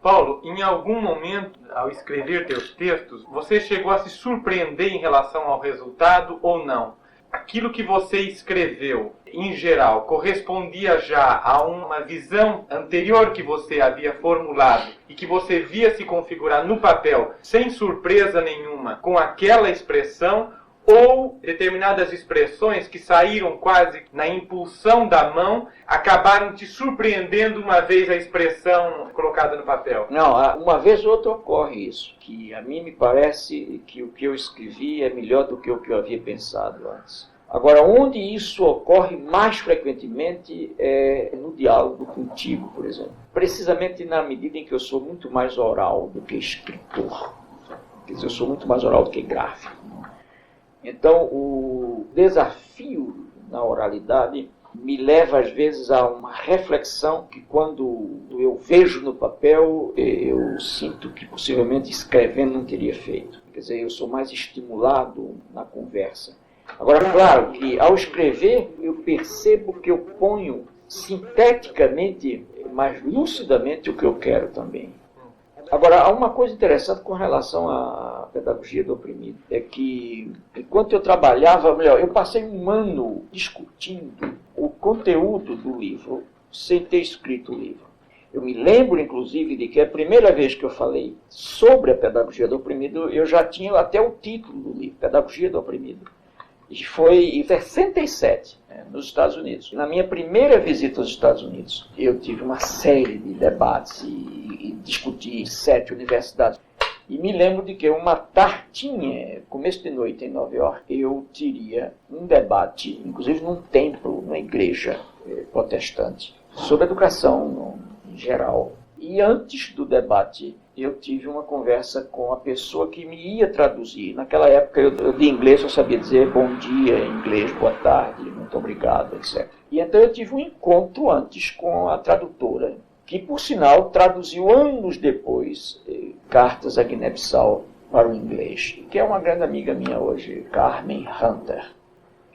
Paulo, em algum momento, ao escrever teus textos, você chegou a se surpreender em relação ao resultado ou não? Aquilo que você escreveu, em geral, correspondia já a uma visão anterior que você havia formulado e que você via se configurar no papel, sem surpresa nenhuma, com aquela expressão, ou determinadas expressões que saíram quase na impulsão da mão, acabaram te surpreendendo uma vez a expressão colocada no papel? Não, uma vez ou outra ocorre isso, que a mim me parece que o que eu escrevi é melhor do que o que eu havia pensado antes. Agora, onde isso ocorre mais frequentemente é no diálogo contigo, por exemplo. Precisamente na medida em que eu sou muito mais oral do que escritor. Quer dizer, eu sou muito mais oral do que gráfico. Então, o desafio na oralidade me leva, às vezes, a uma reflexão que, quando eu vejo no papel, eu sinto que, possivelmente, escrevendo não teria feito. Quer dizer, eu sou mais estimulado na conversa. Agora, claro que, ao escrever, eu percebo que eu ponho sinteticamente, mais lucidamente, o que eu quero também. Agora, há uma coisa interessante com relação à pedagogia do oprimido, é que, enquanto eu trabalhava, eu passei um ano discutindo o conteúdo do livro, sem ter escrito o livro. Eu me lembro, inclusive, de que a primeira vez que eu falei sobre a pedagogia do oprimido, eu já tinha até o título do livro, Pedagogia do Oprimido. E foi em 67, nos Estados Unidos. Na minha primeira visita aos Estados Unidos, eu tive uma série de debates e discuti em 7 universidades. E me lembro de que uma tartinha, começo de noite em Nova York, eu teria um debate, inclusive num templo, numa igreja protestante, sobre educação em geral. E antes do debate, eu tive uma conversa com a pessoa que me ia traduzir. Naquela época, eu de inglês só sabia dizer bom dia em inglês, boa tarde, muito obrigado, etc. E então eu tive um encontro antes com a tradutora, que, por sinal, traduziu anos depois cartas a Guiné-Bissau para o inglês, que é uma grande amiga minha hoje, Carmen Hunter.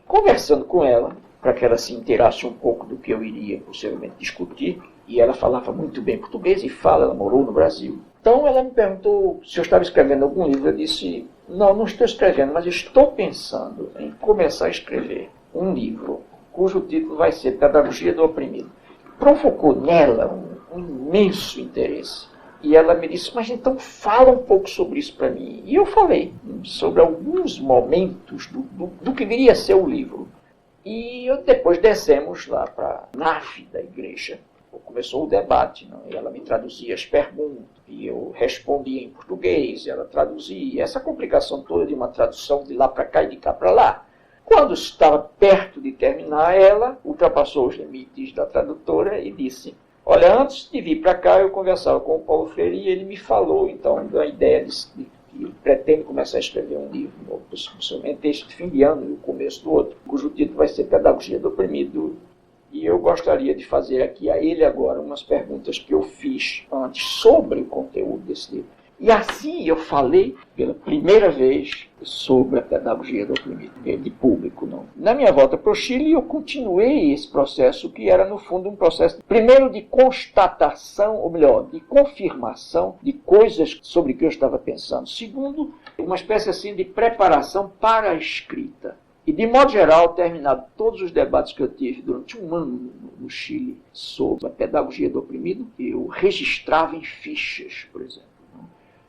Conversando com ela, para que ela se inteirasse um pouco do que eu iria possivelmente discutir, e ela falava muito bem português e ela morou no Brasil. Então ela me perguntou se eu estava escrevendo algum livro. Eu disse, não estou escrevendo, mas estou pensando em começar a escrever um livro cujo título vai ser Pedagogia do Oprimido. Provocou nela um imenso interesse. E ela me disse, mas então fala um pouco sobre isso para mim. E eu falei sobre alguns momentos do que viria a ser o livro. E depois descemos lá para a nave da igreja. Começou o debate, não? E ela me traduzia as perguntas, e eu respondia em português, e ela traduzia. Essa complicação toda de uma tradução de lá para cá e de cá para lá. Quando estava perto de terminar, ela ultrapassou os limites da tradutora e disse, olha, antes de vir para cá, eu conversava com o Paulo Freire e ele me falou, então, da ideia de que ele pretende começar a escrever um livro, possivelmente este fim de ano e o começo do outro, cujo título vai ser Pedagogia do Oprimido. E eu gostaria de fazer aqui a ele agora umas perguntas que eu fiz antes sobre o conteúdo desse livro. E assim eu falei pela primeira vez sobre a pedagogia do oprimido, de público. Não. Na minha volta para o Chile, eu continuei esse processo, que era, no fundo, um processo, primeiro, de constatação, ou melhor, de confirmação de coisas sobre que eu estava pensando. Segundo, uma espécie assim de preparação para a escrita. E, de modo geral, terminado todos os debates que eu tive durante um ano no Chile sobre a pedagogia do oprimido, eu registrava em fichas, por exemplo.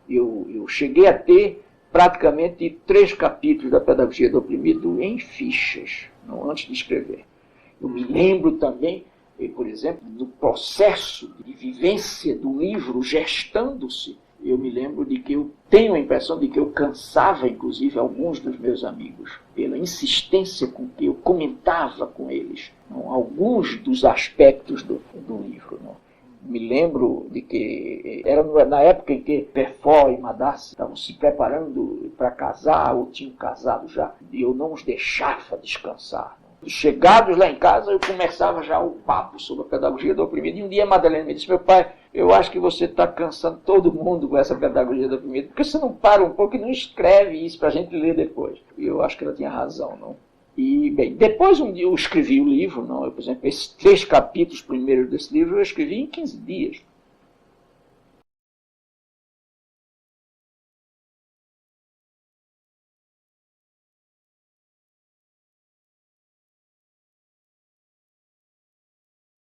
Eu cheguei a ter praticamente 3 capítulos da pedagogia do oprimido em fichas, antes de escrever. Eu me lembro também, por exemplo, do processo de vivência do livro gestando-se. Eu me lembro de que eu tenho a impressão de que eu cansava, inclusive, alguns dos meus amigos, pela insistência com que eu comentava com eles alguns dos aspectos do livro. Me lembro de que era na época em que Perfó e Madassi estavam se preparando para casar, ou tinham casado já, e eu não os deixava descansar. Chegados lá em casa, eu começava já o papo sobre a pedagogia do oprimido. E um dia a Madalena me disse, meu pai, eu acho que você está cansando todo mundo com essa pedagogia do oprimido, porque você não para um pouco e não escreve isso para a gente ler depois. E eu acho que ela tinha razão, não? E, bem, depois um dia eu escrevi o livro, não? Eu, por exemplo, esses 3 capítulos primeiros desse livro eu escrevi em 15 dias.